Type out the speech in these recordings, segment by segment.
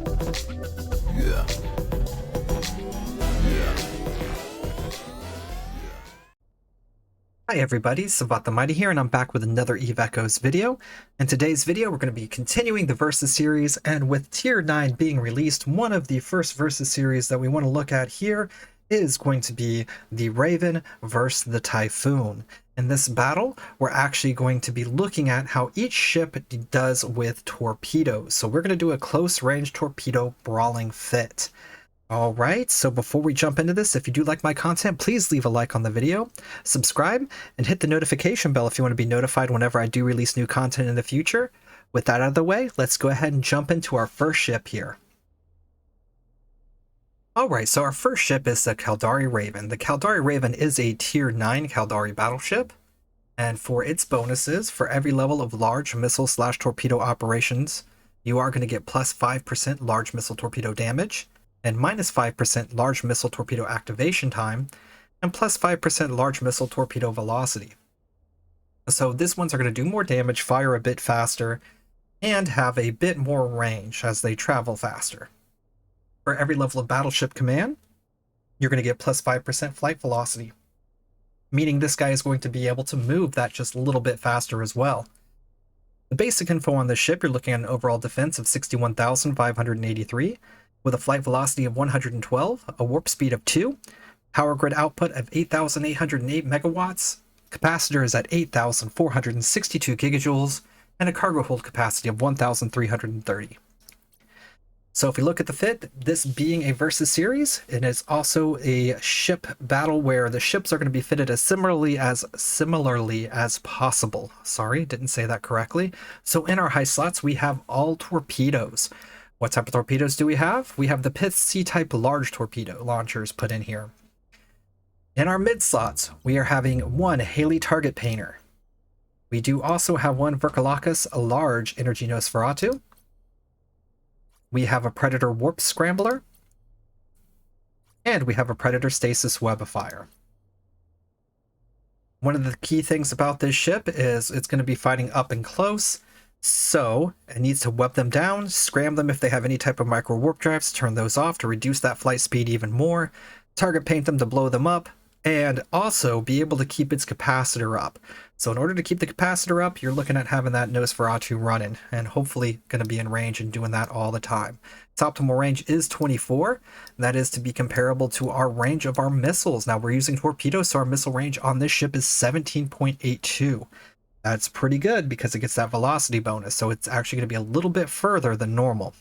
Yeah. Hi everybody, Savat the Mighty here, and I'm back with another Eve Echoes video. In today's video, we're going to be continuing the Versus series, and with Tier 9 being released, one of the first Versus series that we want to look at here is going to be the Raven versus the Typhoon. In this battle, we're actually going to be looking at how each ship does with torpedoes. So we're going to do a close-range torpedo brawling fit. Alright, so before we jump into this, if you do like my content, please leave a like on the video, subscribe, and hit the notification bell if you want to be notified whenever I do release new content in the future. With that out of the way, let's go ahead and jump into our first ship here. Alright, so our first ship is the Caldari Raven. The Caldari Raven is a Tier 9 Caldari battleship, and for its bonuses, for every level of large missile/torpedo operations, you are going to get plus 5% large missile torpedo damage, and minus 5% large missile torpedo activation time, and plus 5% large missile torpedo velocity. So these ones are going to do more damage, fire a bit faster, and have a bit more range as they travel faster. For every level of battleship command, you're going to get plus 5% flight velocity, meaning this guy is going to be able to move that just a little bit faster as well. The basic info on this ship, you're looking at an overall defense of 61,583, with a flight velocity of 112, a warp speed of 2, power grid output of 8,808 megawatts, capacitor is at 8,462 gigajoules, and a cargo hold capacity of 1,330. So if we look at the fit, this being a Versus series, it is also a ship battle where the ships are going to be fitted as similarly as possible. Sorry, didn't say that correctly. So in our high slots, we have all torpedoes. What type of torpedoes do we have? We have the Pith C-type large torpedo launchers put in here. In our mid slots, we are having one Haley target painter. We do also have one Verkalakis, a large energy Nosferatu. We have a Predator warp scrambler. And we have a Predator stasis webifier. One of the key things about this ship is it's going to be fighting up and close. So it needs to web them down, scram them if they have any type of micro warp drives, turn those off to reduce that flight speed even more, target paint them to blow them up, and also be able to keep its capacitor up. So in order to keep the capacitor up, you're looking at having that Nosferatu running, and hopefully going to be in range and doing that all the time. Its optimal range is 24, and that is to be comparable to our range of our missiles. Now we're using torpedoes, so our missile range on this ship is 17.82. That's pretty good because it gets that velocity bonus, so it's actually going to be a little bit further than normal.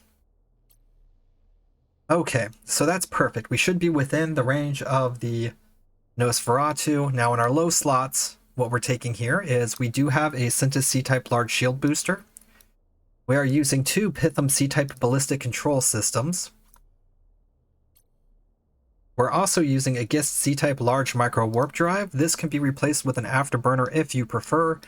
Okay, so that's perfect. We should be within the range of the Nosferatu. Now in our low slots, what we're taking here is we do have a Sintus C-type large shield booster. We are using two Pitham C-type ballistic control systems. We're also using a Gist C-type large micro warp drive. This can be replaced with an afterburner if you prefer.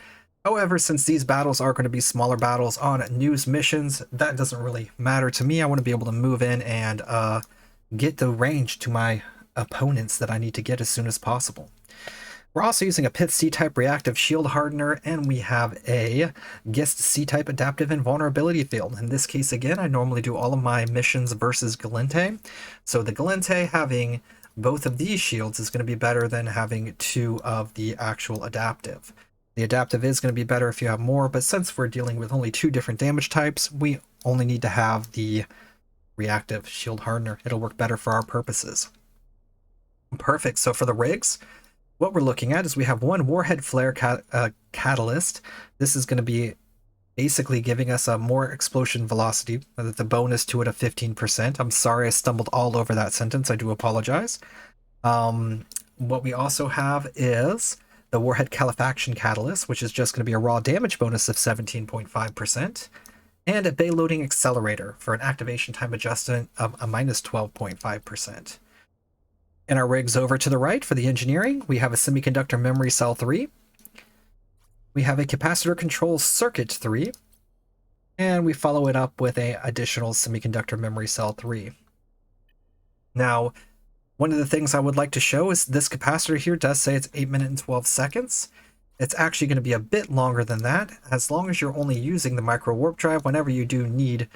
However, since these battles are going to be smaller battles on news missions, that doesn't really matter to me. I want to be able to move in and get the range to my opponents that I need to get as soon as possible. We're also using a Pith C-type reactive shield hardener, and we have a Gist C-type adaptive invulnerability field. In this case, again, I normally do all of my missions versus Galente. So the Galente having both of these shields is going to be better than having two of the actual adaptive. The adaptive is going to be better if you have more, but since we're dealing with only two different damage types, we only need to have the reactive shield hardener. It'll work better for our purposes. Perfect. So for the rigs, what we're looking at is we have one Warhead flare catalyst. This is going to be basically giving us a more explosion velocity, the bonus to it of 15%. I'm sorry I stumbled all over that sentence. I do apologize. What we also have is the Warhead Califaction Catalyst, which is just going to be a raw damage bonus of 17.5%, and a Bay Loading Accelerator for an activation time adjustment of a minus 12.5%. In our rigs over to the right for the engineering, we have a Semiconductor Memory Cell 3, we have a Capacitor Control Circuit 3, and we follow it up with an additional Semiconductor Memory Cell 3. Now, one of the things I would like to show is this capacitor here does say it's 8 minutes and 12 seconds. It's actually going to be a bit longer than that, as long as you're only using the micro warp drive whenever you do need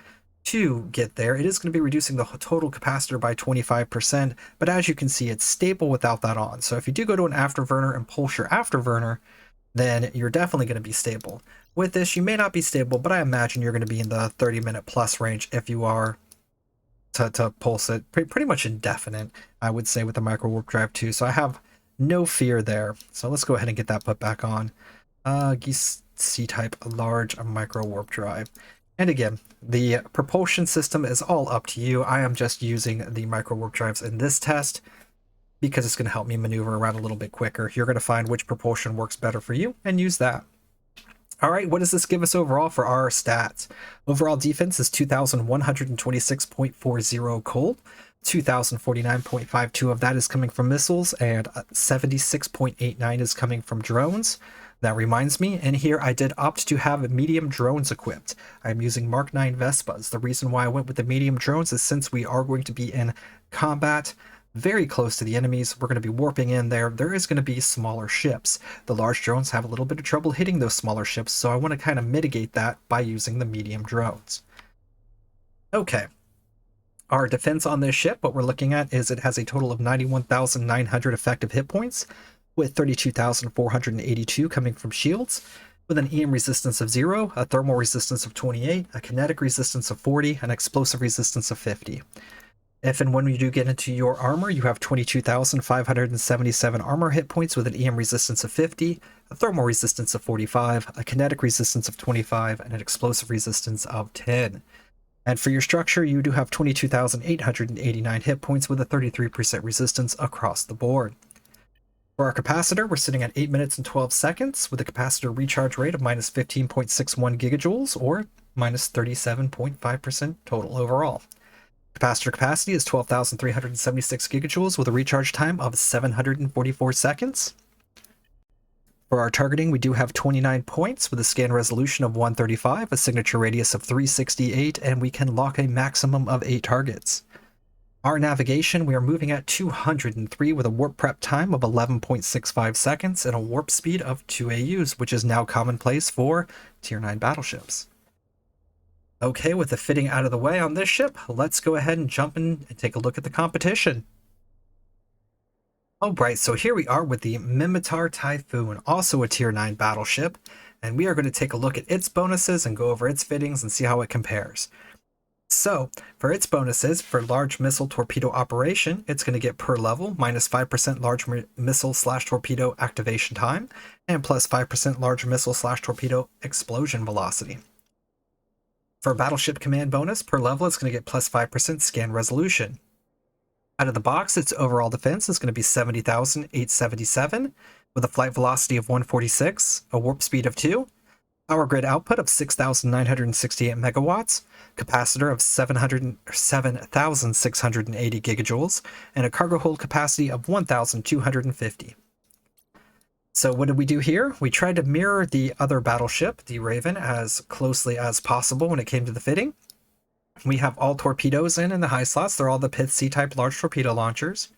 to get there. It is going to be reducing the total capacitor by 25%, but as you can see, it's stable without that on. So if you do go to an afterburner and pulse your afterburner, then you're definitely going to be stable. With this, you may not be stable, but I imagine you're going to be in the 30-minute plus range if you are to pulse it pretty much indefinite, I would say, with the micro warp drive too. So I have no fear there. So let's go ahead and get that put back on. C-type large micro warp drive. And again, the propulsion system is all up to you. I am just using the micro warp drives in this test because it's going to help me maneuver around a little bit quicker. You're going to find which propulsion works better for you and use that. All right, what does this give us overall for our stats? Overall defense is 2,126.40 cold. 2,049.52 of that is coming from missiles, and 76.89 is coming from drones. That reminds me, in here I did opt to have medium drones equipped. I'm using Mark 9 Vespas. The reason why I went with the medium drones is since we are going to be in combat very close to the enemies, we're going to be warping in there. There is going to be smaller ships. The large drones have a little bit of trouble hitting those smaller ships, so I want to kind of mitigate that by using the medium drones. Okay. Our defense on this ship, what we're looking at is it has a total of 91,900 effective hit points, with 32,482 coming from shields, with an EM resistance of 0, a thermal resistance of 28, a kinetic resistance of 40, an explosive resistance of 50. If and when you do get into your armor, you have 22,577 armor hit points with an EM resistance of 50, a thermal resistance of 45, a kinetic resistance of 25, and an explosive resistance of 10. And for your structure, you do have 22,889 hit points with a 33% resistance across the board. For our capacitor, we're sitting at 8 minutes and 12 seconds with a capacitor recharge rate of minus 15.61 gigajoules, or minus 37.5% total overall. Capacitor capacity is 12,376 gigajoules with a recharge time of 744 seconds. For our targeting, we do have 29 points with a scan resolution of 135, a signature radius of 368, and we can lock a maximum of 8 targets. Our navigation, we are moving at 203 with a warp prep time of 11.65 seconds and a warp speed of 2 AUs, which is now commonplace for Tier 9 battleships. Okay, with the fitting out of the way on this ship, let's go ahead and jump in and take a look at the competition. Alright, so here we are with the Mimitar Typhoon, also a Tier 9 battleship, and we are going to take a look at its bonuses and go over its fittings and see how it compares. So, for its bonuses, for large missile torpedo operation, it's going to get per level minus 5% large missile / torpedo activation time, and plus 5% large missile / torpedo explosion velocity. For battleship command bonus, per level it's going to get plus 5% scan resolution. Out of the box, its overall defense is going to be 70,877, with a flight velocity of 146, a warp speed of 2, power grid output of 6,968 megawatts, capacitor of 7,680 gigajoules, and a cargo hold capacity of 1,250. So what did we do here? We tried to mirror the other battleship, the Raven, as closely as possible when it came to the fitting. We have all torpedoes in the high slots. They're all the Pith C-type large torpedo launchers.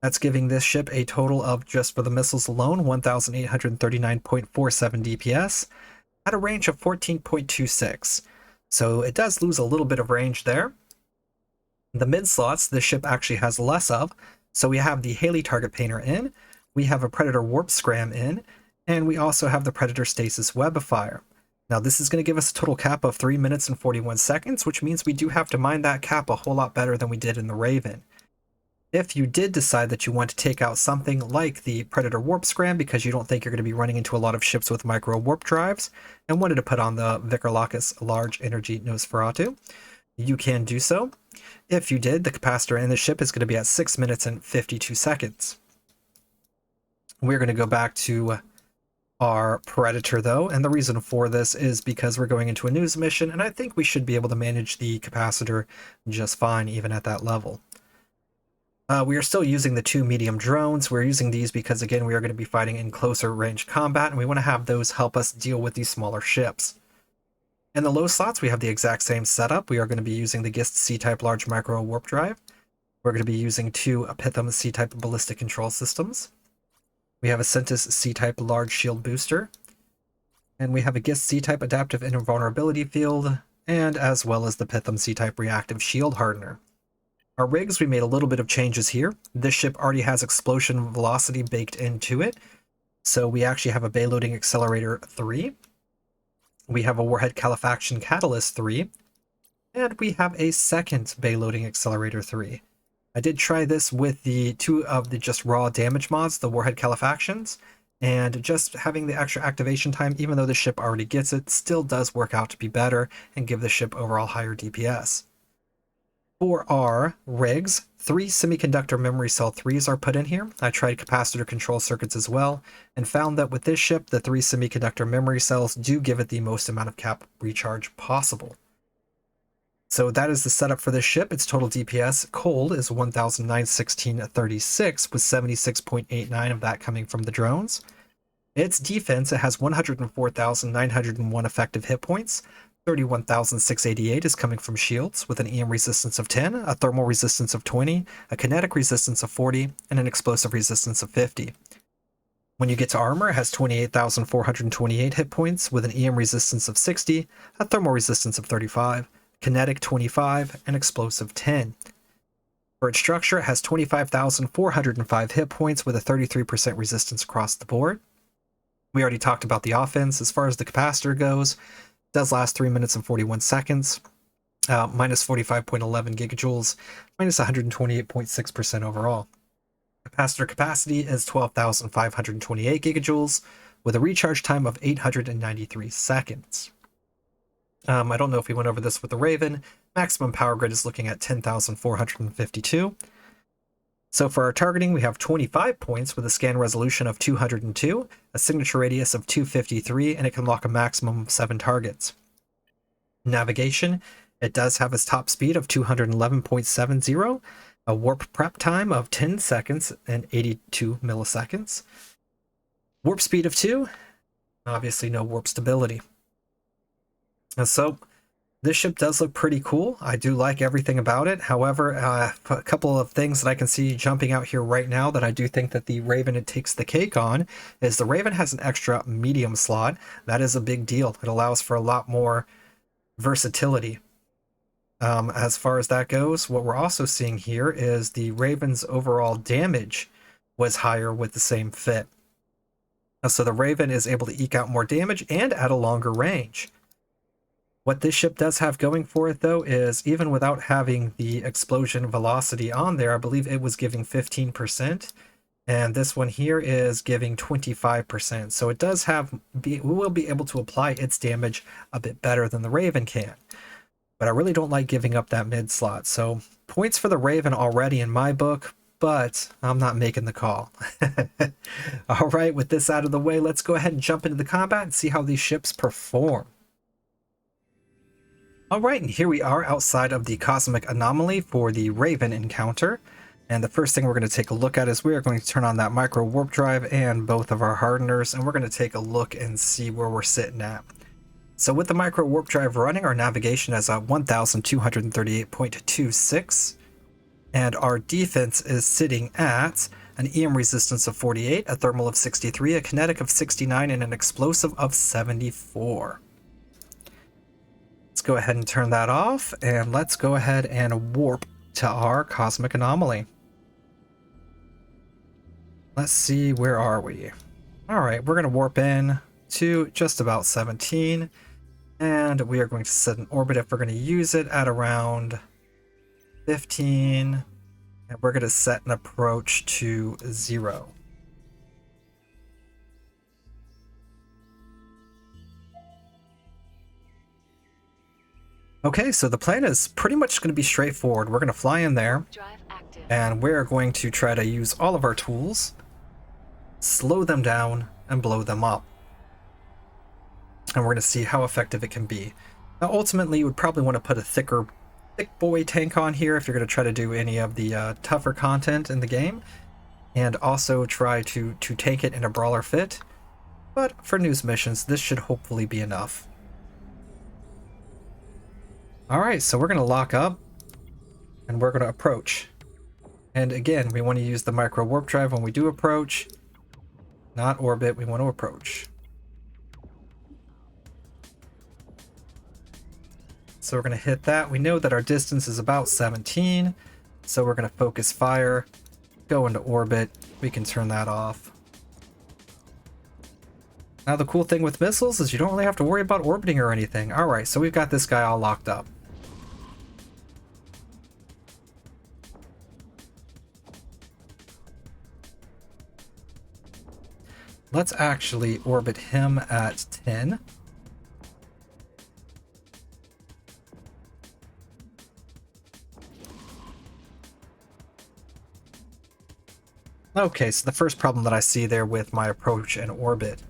That's giving this ship a total of, just for the missiles alone, 1,839.47 DPS at a range of 14.26. So it does lose a little bit of range there. The mid slots, this ship actually has less of. So we have the Haley target painter in, we have a Predator warp scram in, and we also have the Predator stasis webifier. Now this is going to give us a total cap of 3 minutes and 41 seconds, which means we do have to mine that cap a whole lot better than we did in the Raven. If you did decide that you want to take out something like the Predator warp scram because you don't think you're going to be running into a lot of ships with micro warp drives and wanted to put on the Vicarlacus large energy Nosferatu, you can do so. If you did, the capacitor in the ship is going to be at 6 minutes and 52 seconds. We're going to go back to our Predator though, and the reason for this is because we're going into a news mission, and I think we should be able to manage the capacitor just fine even at that level. We are still using the 2 medium drones. We're using these because, again, we are going to be fighting in closer range combat, and we want to have those help us deal with these smaller ships. In the low slots, we have the exact same setup. We are going to be using the GIST C-type large micro warp drive. We're going to be using 2 Epitham C-type ballistic control systems. We have a Centis C-type large shield booster. And we have a GIST C-type adaptive invulnerability field. and as well as the Pitham C-type reactive shield hardener. Our rigs, we made a little bit of changes here. This ship already has explosion velocity baked into it, so we actually have a Bayloading Accelerator 3. We have a Warhead Califaction Catalyst 3, and we have a second Bayloading Accelerator 3. I did try this with the two of the just raw damage mods, the Warhead Calefactions, and just having the extra activation time, even though the ship already gets it, still does work out to be better and give the ship overall higher DPS. For our rigs, 3 semiconductor memory cell 3s are put in here. I tried capacitor control circuits as well, and found that with this ship, the 3 semiconductor memory cells do give it the most amount of cap recharge possible. So that is the setup for this ship. Its total DPS cold is 1,916.36, with 76.89 of that coming from the drones. Its defense, it has 104,901 effective hit points. 31,688 is coming from shields, with an EM resistance of 10, a thermal resistance of 20, a kinetic resistance of 40, and an explosive resistance of 50. When you get to armor, it has 28,428 hit points, with an EM resistance of 60, a thermal resistance of 35, kinetic 25, and explosive 10. For its structure, it has 25,405 hit points with a 33% resistance across the board. We already talked about the offense. As far as the capacitor goes, it does last 3 minutes and 41 seconds, minus 45.11 gigajoules, minus 128.6% overall. Capacitor capacity is 12,528 gigajoules, with a recharge time of 893 seconds. I don't know if we went over this with the Raven. Maximum power grid is looking at 10,452. So for our targeting, we have 25 points with a scan resolution of 202, a signature radius of 253, and it can lock a maximum of 7 targets. Navigation, it does have its top speed of 211.70, a warp prep time of 10 seconds and 82 milliseconds. Warp speed of 2, obviously no warp stability. And so this ship does look pretty cool. I do like everything about it. However, a couple of things that I can see jumping out here right now that I do think that the Raven it takes the cake on is the Raven has an extra medium slot. That is a big deal. It allows for a lot more versatility. As far as that goes, what we're also seeing here is the Raven's overall damage was higher with the same fit. So the Raven is able to eke out more damage and at a longer range. What this ship does have going for it, though, is even without having the explosion velocity on there, I believe it was giving 15%, and this one here is giving 25%. So it does have, we will be able to apply its damage a bit better than the Raven can. But I really don't like giving up that mid slot. So points for the Raven already in my book, but I'm not making the call. All right, with this out of the way, let's go ahead and jump into the combat and see how these ships perform. Alright, and here we are outside of the Cosmic Anomaly for the Raven encounter. And the first thing we're going to take a look at is we are going to turn on that micro warp drive and both of our hardeners, and we're going to take a look and see where we're sitting at. So with the micro warp drive running, our navigation is at 1,238.26, and our defense is sitting at an EM resistance of 48, a thermal of 63, a kinetic of 69, and an explosive of 74. Let's go ahead and turn that off, and let's go ahead and warp to our Cosmic Anomaly. Let's see, where are we? Alright, we're going to warp in to just about 17, and we are going to set an orbit if we're going to use it at around 15, and we're going to set an approach to 0. Okay, so the plan is pretty much going to be straightforward. We're going to fly in there, and we're going to try to use all of our tools, slow them down, and blow them up. And we're going to see how effective it can be. Now, ultimately, you would probably want to put a thick boy tank on here if you're going to try to do any of the tougher content in the game, and also try to tank it in a brawler fit. But for news missions, this should hopefully be enough. Alright, so we're going to lock up, and we're going to approach. And again, we want to use the micro warp drive when we do approach. Not orbit, we want to approach. So we're going to hit that. We know that our distance is about 17. So we're going to focus fire, go into orbit. We can turn that off. Now the cool thing with missiles is you don't really have to worry about orbiting or anything. Alright, so we've got this guy all locked up. Let's actually orbit him at 10. Okay, so the first problem that I see there with my approach and orbit.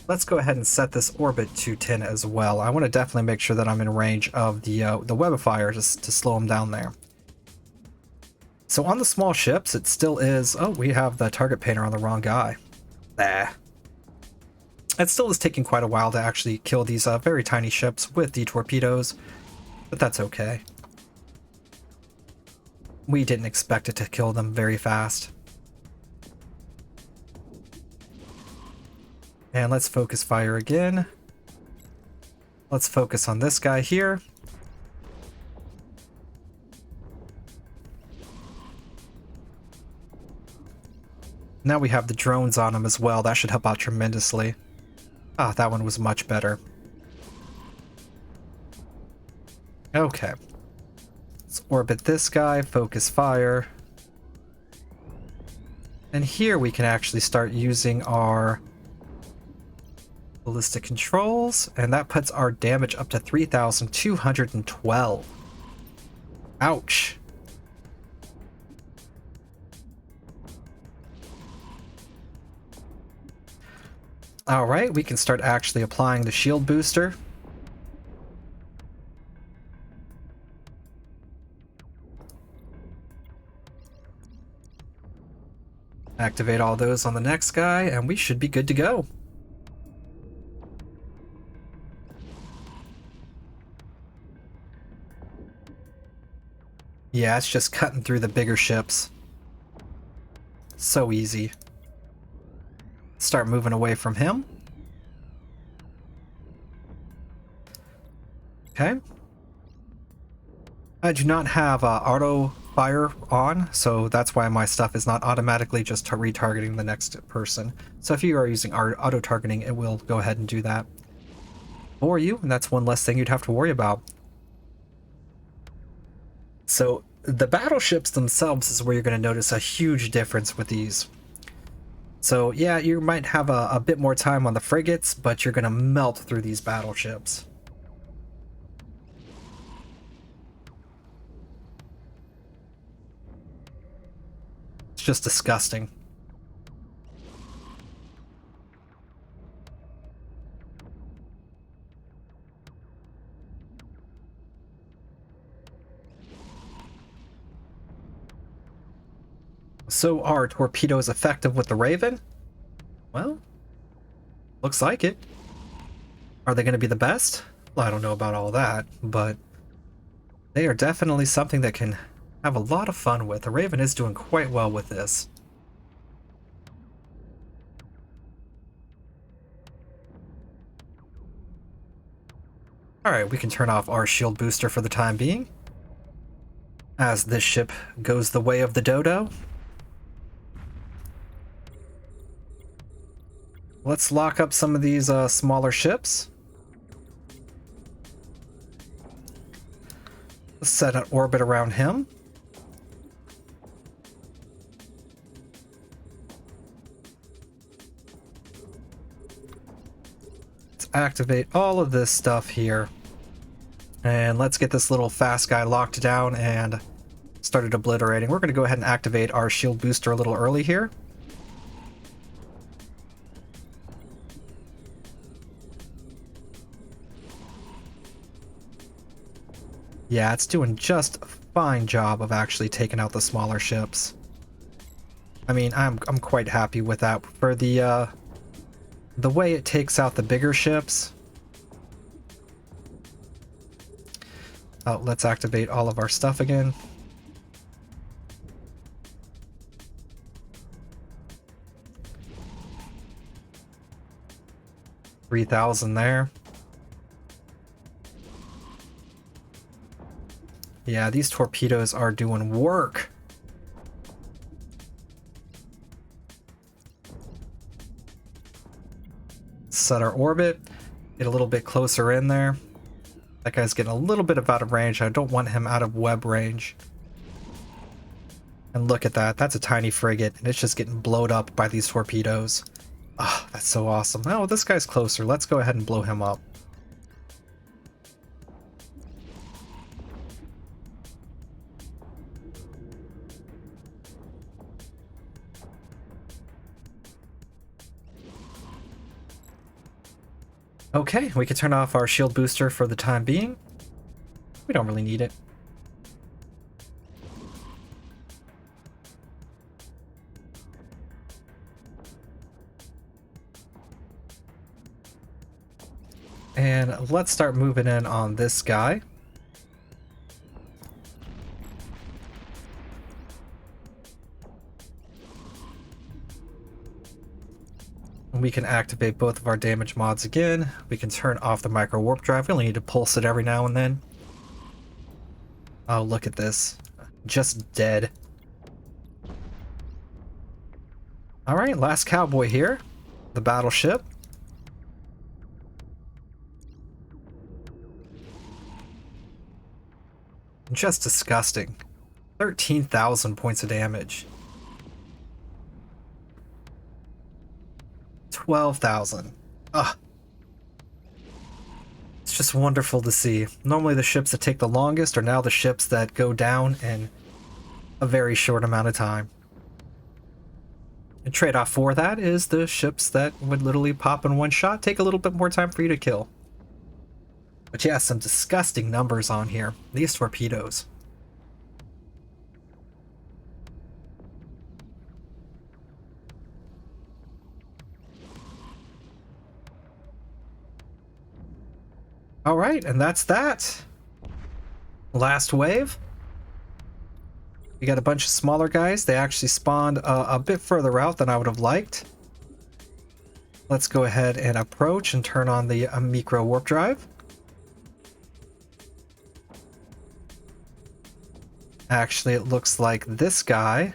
Let's go ahead and set this orbit to 10 as well. I want to definitely make sure that I'm in range of the web of fire just to slow him down there. So on the small ships, it still is... Oh, we have the target painter on the wrong guy. Bah. It still is taking quite a while to actually kill these very tiny ships with the torpedoes, but that's okay. We didn't expect it to kill them very fast. And let's focus fire again. Let's focus on this guy here. Now we have the drones on him as well. That should help out tremendously. Ah, that one was much better. Okay. Let's orbit this guy, focus fire. And here we can actually start using our ballistic controls, and that puts our damage up to 3,212. Ouch. Alright, we can start actually applying the shield booster. Activate all those on the next guy, and we should be good to go. Yeah, it's just cutting through the bigger ships. So easy. Start moving away from him. Okay. I do not have auto fire on, so that's why my stuff is not automatically just retargeting the next person. So if you are using auto targeting, it will go ahead and do that for you, and that's one less thing you'd have to worry about. So the battleships themselves is where you're going to notice a huge difference with these. So yeah, you might have a bit more time on the frigates, but you're going to melt through these battleships. It's just disgusting. So are torpedoes effective with the Raven? Well, looks like it. Are they going to be the best? Well, I don't know about all that, but they are definitely something that can have a lot of fun with. The Raven is doing quite well with this. Alright, we can turn off our shield booster for the time being, as this ship goes the way of the dodo. Let's lock up some of these smaller ships. Let's set an orbit around him. Let's activate all of this stuff here. And let's get this little fast guy locked down and started obliterating. We're going to go ahead and activate our shield booster a little early here. Yeah, it's doing just a fine job of actually taking out the smaller ships. I mean, I'm quite happy with that. For the way it takes out the bigger ships. Oh, let's activate all of our stuff again. $3,000 there. Yeah, these torpedoes are doing work. Set our orbit. Get a little bit closer in there. That guy's getting a little bit out of range. I don't want him out of web range. And look at that. That's a tiny frigate, and it's just getting blowed up by these torpedoes. Ah, oh, that's so awesome. Oh, this guy's closer. Let's go ahead and blow him up. Okay, we can turn off our shield booster for the time being. We don't really need it. And let's start moving in on this guy. We can activate both of our damage mods again. We can turn off the micro warp drive. We only need to pulse it every now and then. Oh, look at this. Just dead. Alright, last cowboy here. The battleship. Just disgusting. 13,000 points of damage. 12,000. Ugh. It's just wonderful to see. Normally the ships that take the longest are now the ships that go down in a very short amount of time. The trade-off for that is the ships that would literally pop in one shot take a little bit more time for you to kill. But yeah, some disgusting numbers on here. These torpedoes. Alright, and that's that. Last wave. We got a bunch of smaller guys. They actually spawned a bit further out than I would have liked. Let's go ahead and approach and turn on the micro warp drive. Actually, it looks like this guy,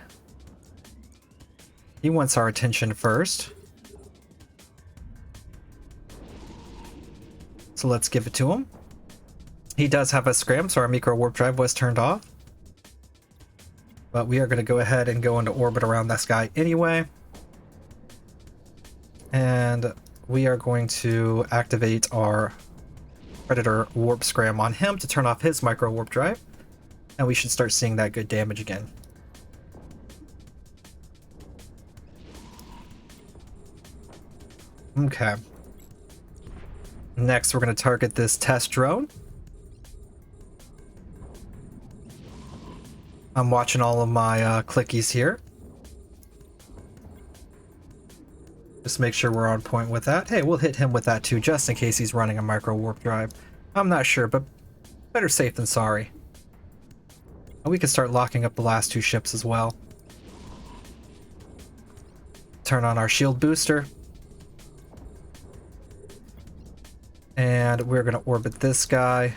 he wants our attention first. So let's give it to him. He does have a scram, so our micro warp drive was turned off. But we are going to go ahead and go into orbit around this guy anyway. And we are going to activate our Predator warp scram on him to turn off his micro warp drive. And we should start seeing that good damage again. Okay. Next, we're going to target this test drone. I'm watching all of my clickies here. Just make sure we're on point with that. Hey, we'll hit him with that too, just in case he's running a micro warp drive. I'm not sure, but better safe than sorry. And we can start locking up the last two ships as well. Turn on our shield booster. And we're going to orbit this guy,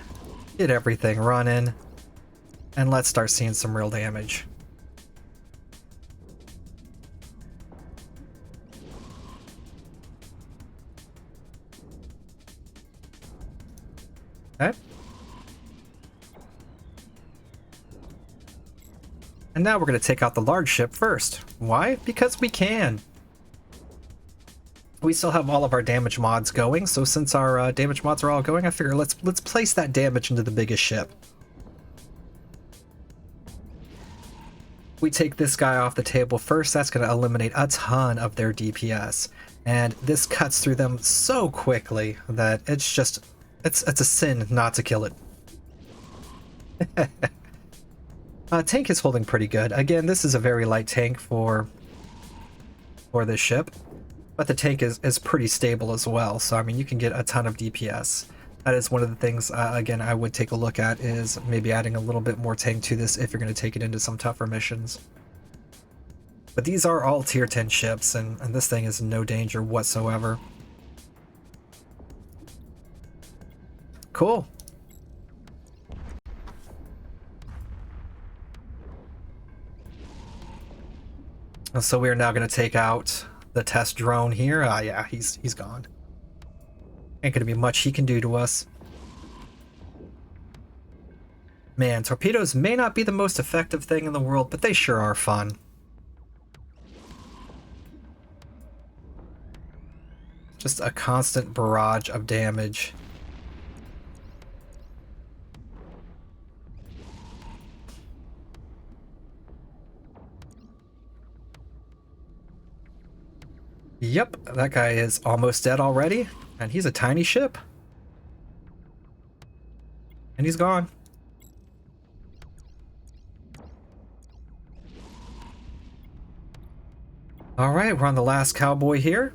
get everything running, and let's start seeing some real damage. Okay. And now we're going to take out the large ship first. Why? Because we can. We still have all of our damage mods going, so since our damage mods are all going, I figure let's place that damage into the biggest ship. We take this guy off the table first. That's going to eliminate a ton of their DPS, and this cuts through them so quickly that it's just it's a sin not to kill it. Tank is holding pretty good. Again, this is a very light tank for this ship. But the tank is pretty stable as well, so I mean you can get a ton of DPS. That is one of the things, again, I would take a look at, is maybe adding a little bit more tank to this if you're going to take it into some tougher missions. But these are all tier 10 ships, and this thing is in no danger whatsoever. Cool. So we are now going to take out the test drone here. Yeah, he's gone. Ain't going to be much he can do to us. Man, torpedoes may not be the most effective thing in the world, but they sure are fun. Just a constant barrage of damage. Yep, that guy is almost dead already, and he's a tiny ship. And he's gone. Alright, we're on the last cowboy here.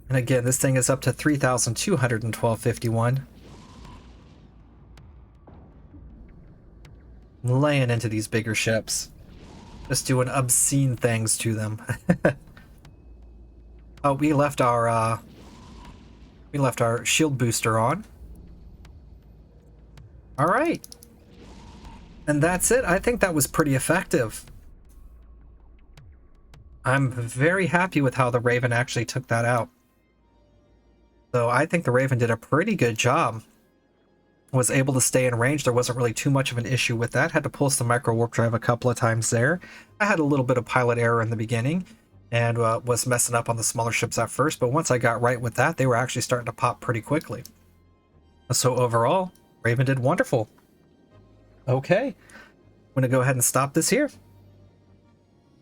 And again, this thing is up to 3,212.51. Laying into these bigger ships. Just doing obscene things to them. Oh, we left our shield booster on. Alright. And that's it. I think that was pretty effective. I'm very happy with how the Raven actually took that out. So I think the Raven did a pretty good job. Was able to stay in range. There wasn't really too much of an issue with that. Had to pulse the micro warp drive a couple of times there. I had a little bit of pilot error in the beginning and was messing up on the smaller ships at first, but once I got right with that, they were actually starting to pop pretty quickly. So overall, Raven did wonderful. Okay, I'm going to go ahead and stop this here.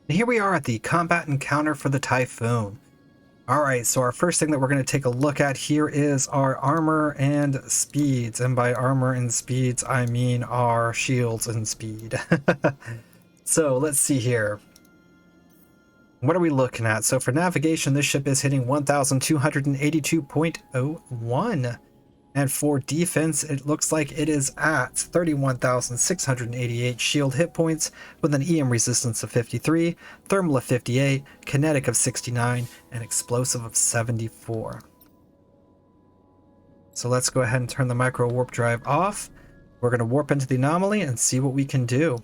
And here we are at the combat encounter for the Typhoon. Alright, so our first thing that we're going to take a look at here is our armor and speeds. And by armor and speeds, I mean our shields and speed. So let's see here. What are we looking at? So for navigation, this ship is hitting 1,282.01. And for defense, it looks like it is at 31,688 shield hit points with an EM resistance of 53, thermal of 58, kinetic of 69, and explosive of 74. So let's go ahead and turn the micro warp drive off. We're going to warp into the anomaly and see what we can do.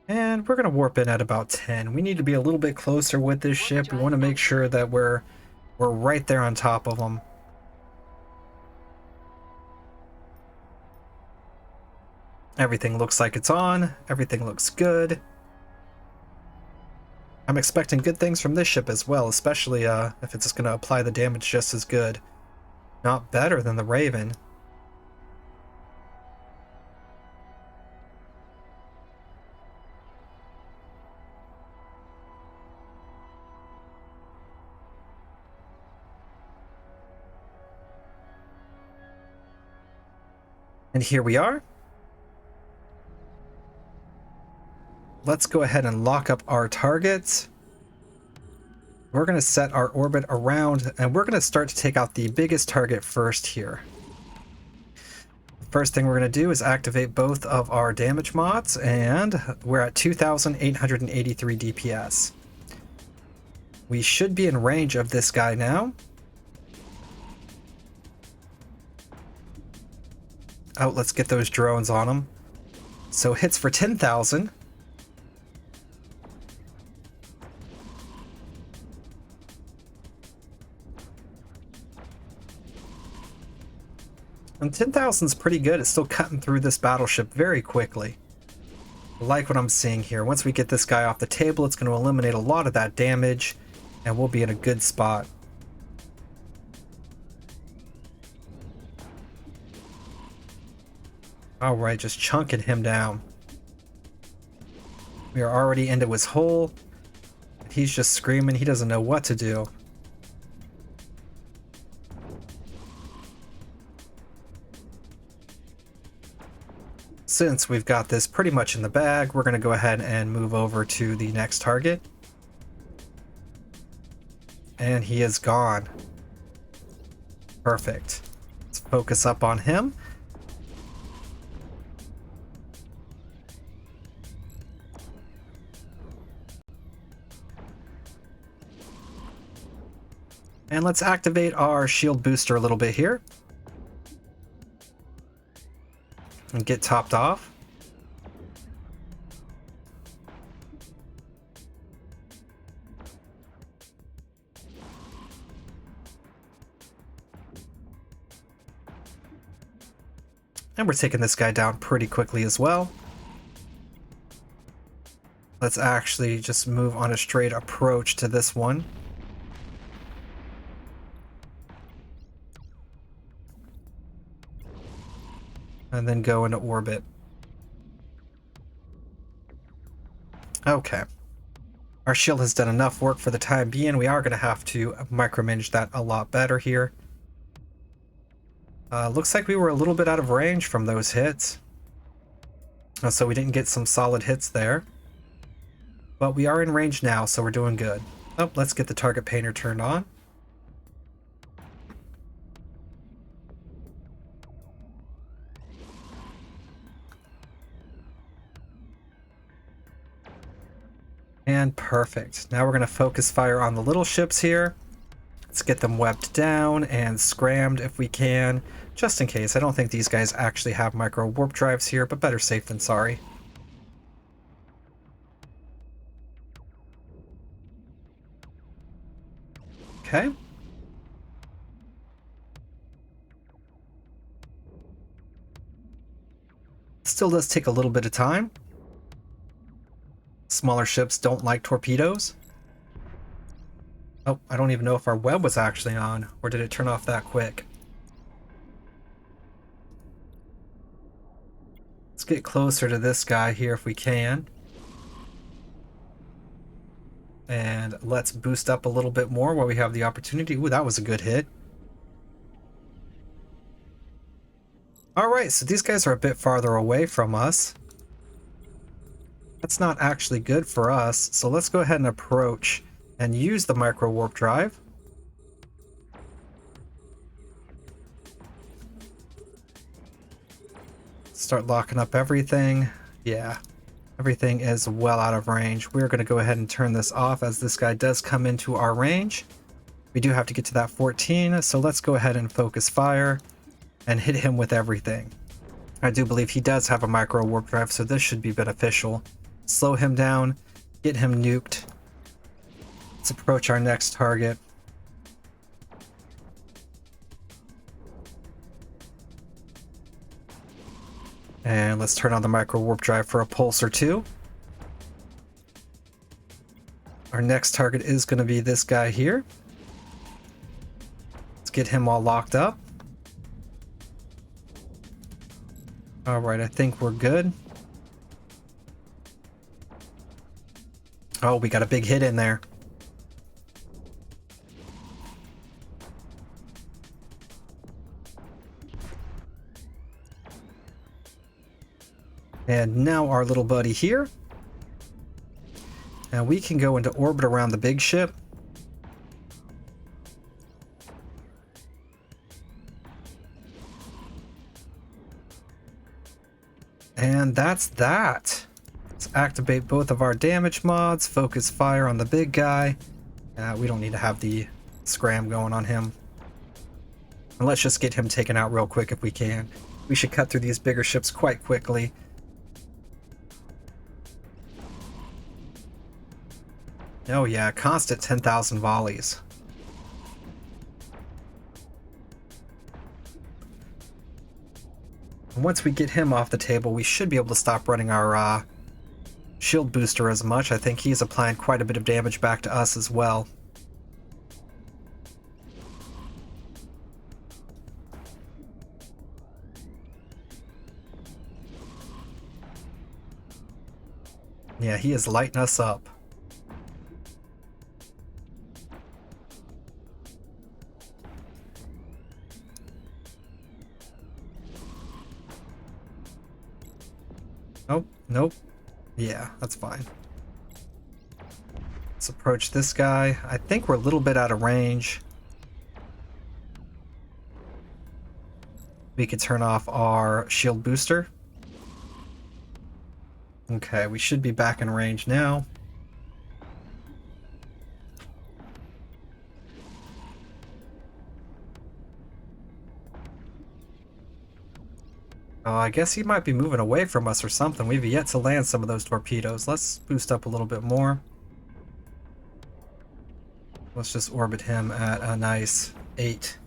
And we're going to warp in at about 10. We need to be a little bit closer with this ship. We want to make sure that we're right there on top of them. Everything looks like it's on. Everything looks good. I'm expecting good things from this ship as well, especially if it's going to apply the damage just as good. Not better than the Raven. And here we are. Let's go ahead and lock up our targets. We're going to set our orbit around, and we're going to start to take out the biggest target first here. The first thing we're going to do is activate both of our damage mods, and we're at 2,883 DPS. We should be in range of this guy now. Oh, let's get those drones on them. So hits for 10,000. And 10,000 is pretty good. It's still cutting through this battleship very quickly. I like what I'm seeing here. Once we get this guy off the table, it's going to eliminate a lot of that damage, and we'll be in a good spot. Alright, just chunking him down. We are already into his hole. He's just screaming. He doesn't know what to do. Since we've got this pretty much in the bag, we're going to go ahead and move over to the next target. And he is gone. Perfect. Let's focus up on him. And let's activate our shield booster a little bit here. And get topped off. And we're taking this guy down pretty quickly as well. Let's actually just move on a straight approach to this one. And then go into orbit. Okay. Our shield has done enough work for the time being. We are going to have to micromanage that a lot better here. Looks like we were a little bit out of range from those hits. So we didn't get some solid hits there. But we are in range now, so we're doing good. Oh, let's get the target painter turned on. And perfect. Now we're going to focus fire on the little ships here. Let's get them webbed down and scrammed if we can, just in case. I don't think these guys actually have micro warp drives here, but better safe than sorry. Okay. Still does take a little bit of time. Smaller ships don't like torpedoes. Oh, I don't even know if our web was actually on, or did it turn off that quick? Let's get closer to this guy here if we can. And let's boost up a little bit more while we have the opportunity. Ooh, that was a good hit. Alright, so these guys are a bit farther away from us. That's not actually good for us, so let's go ahead and approach and use the micro warp drive. Start locking up everything. Yeah, everything is well out of range. We're going to go ahead and turn this off as this guy does come into our range. We do have to get to that 14, so let's go ahead and focus fire and hit him with everything. I do believe he does have a micro warp drive, so this should be beneficial. Slow him down, get him nuked. Let's approach our next target. And let's turn on the micro warp drive for a pulse or two. Our next target is going to be this guy here. Let's get him all locked up. Alright, I think we're good. Oh, we got a big hit in there. And now our little buddy here. Now we can go into orbit around the big ship. And that's that. Let's activate both of our damage mods, focus fire on the big guy. We don't need to have the scram going on him. And let's just get him taken out real quick if we can. We should cut through these bigger ships quite quickly. Oh yeah, constant 10,000 volleys. And once we get him off the table, we should be able to stop running our shield booster as much. I think he's applying quite a bit of damage back to us as well. Yeah, he is lighting us up. Nope, nope. Yeah, that's fine. Let's approach this guy. I think we're a little bit out of range. We could turn off our shield booster. Okay, we should be back in range now. Oh, I guess he might be moving away from us or something. We've yet to land some of those torpedoes. Let's boost up a little bit more. Let's just orbit him at a nice 8.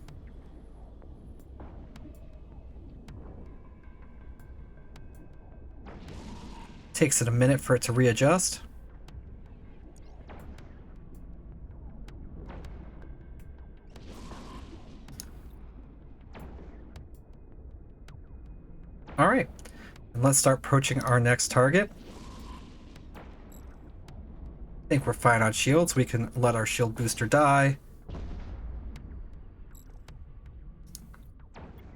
Takes it a minute for it to readjust. All right, and let's start approaching our next target. I think we're fine on shields. We can let our shield booster die.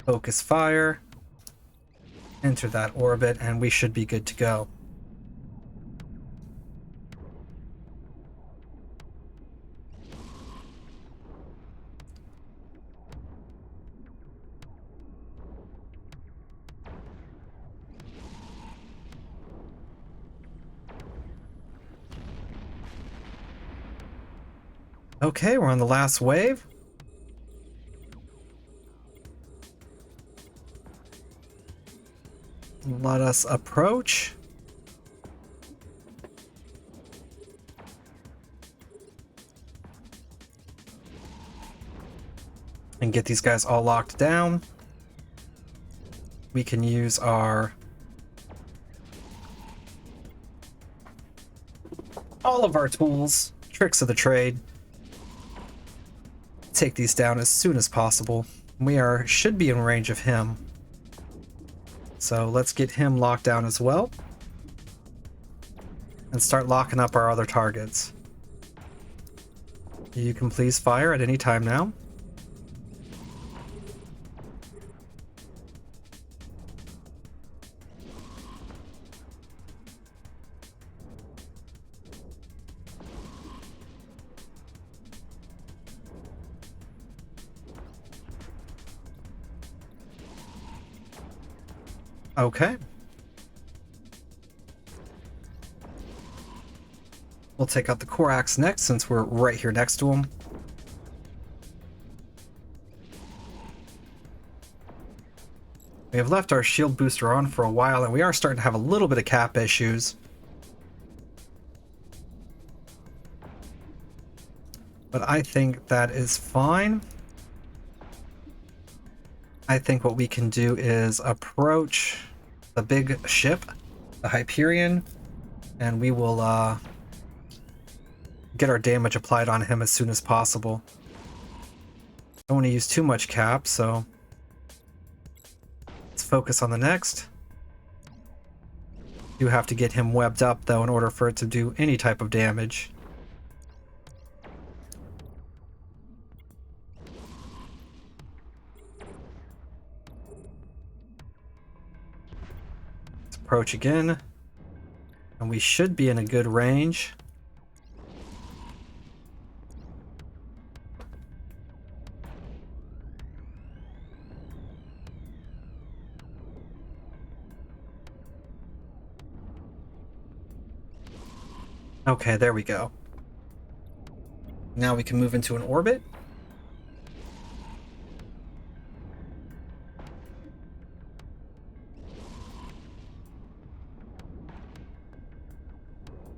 Focus fire. Enter that orbit, and we should be good to go. Okay, we're on the last wave. Let us approach. And get these guys all locked down. We can use all of our tools, tricks of the trade. Take these down as soon as possible. We should be in range of him. So let's get him locked down as well. And start locking up our other targets. You can please fire at any time now. Okay. We'll take out the core axe next, since we're right here next to him. We have left our shield booster on for a while, and we are starting to have a little bit of cap issues. But I think that is fine. I think what we can do is approach the big ship, the Hyperion, and we will get our damage applied on him as soon as possible. Don't want to use too much cap, so let's focus on the next. You have to get him webbed up, though, in order for it to do any type of damage. Approach again, and we should be in a good range. Okay, there we go. Now we can move into an orbit.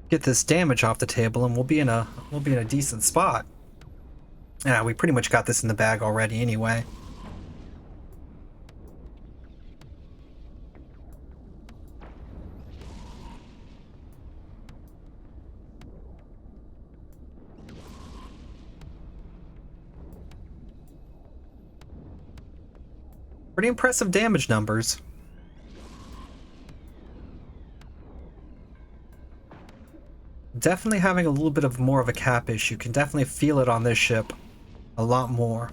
Get this damage off the table, and we'll be in a decent spot. Yeah, we pretty much got this in the bag already anyway. Pretty impressive damage numbers. Definitely having a little bit of more of a cap issue. Can definitely feel it on this ship a lot more.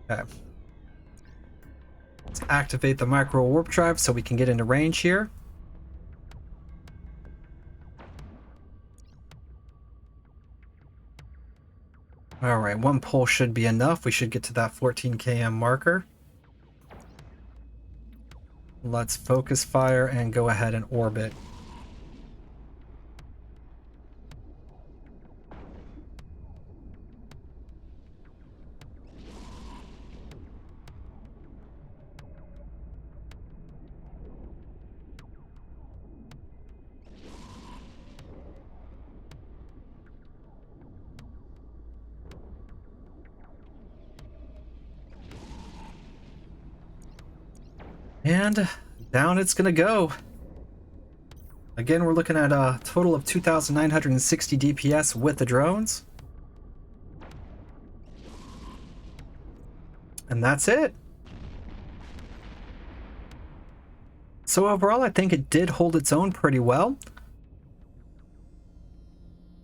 Okay. Let's activate the micro warp drive so we can get into range here. Alright, one pull should be enough. We should get to that 14 km marker. Let's focus fire and go ahead and orbit. And Down it's gonna go. Again, we're looking at a total of 2,960 DPS with the drones. And that's it. So overall, I think it did hold its own pretty well.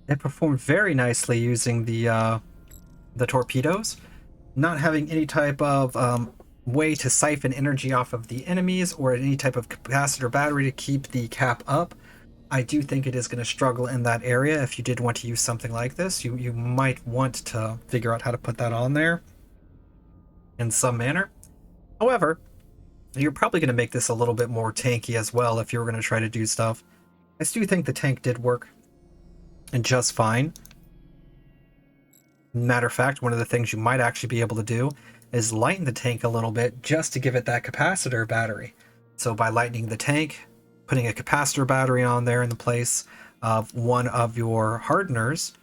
It performed very nicely using the torpedoes, not having any type of way to siphon energy off of the enemies or any type of capacitor battery to keep the cap up. I do think it is going to struggle in that area. If you did want to use something like this, you might want to figure out how to put that on there in some manner. However, you're probably going to make this a little bit more tanky as well if you were going to try to do stuff. I do think the tank did work and just fine. Matter of fact, one of the things you might actually be able to do is lighten the tank a little bit just to give it that capacitor battery. So by lightening the tank, putting a capacitor battery on there in the place of one of your hardeners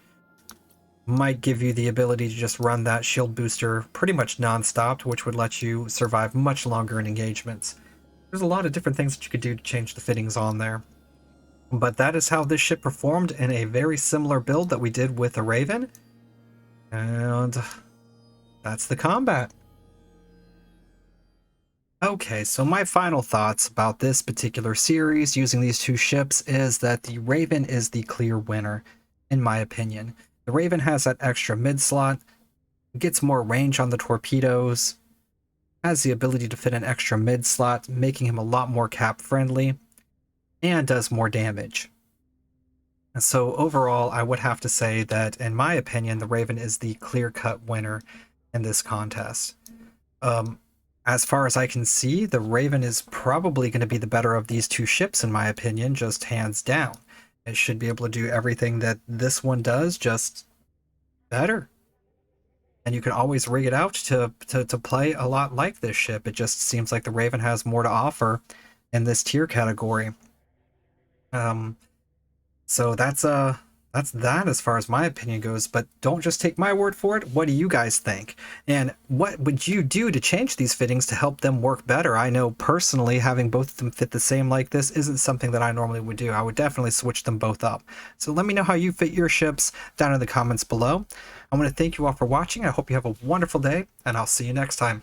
might give you the ability to just run that shield booster pretty much non-stop, which would let you survive much longer in engagements. There's a lot of different things that you could do to change the fittings on there. But that is how this ship performed in a very similar build that we did with the Raven. And that's the combat. Okay, so my final thoughts about this particular series using these two ships is that the Raven is the clear winner, in my opinion. The Raven has that extra mid-slot, gets more range on the torpedoes, has the ability to fit an extra mid-slot, making him a lot more cap-friendly, and does more damage. So overall, I would have to say that, in my opinion, the Raven is the clear-cut winner in this contest. As far as I can see, the Raven is probably going to be the better of these two ships, in my opinion, just hands down. It should be able to do everything that this one does, just better. And you can always rig it out to play a lot like this ship. It just seems like the Raven has more to offer in this tier category. So that's that as far as my opinion goes, but don't just take my word for it. What do you guys think? And what would you do to change these fittings to help them work better? I know personally having both of them fit the same like this isn't something that I normally would do. I would definitely switch them both up. So let me know how you fit your ships down in the comments below. I want to thank you all for watching. I hope you have a wonderful day, and I'll see you next time.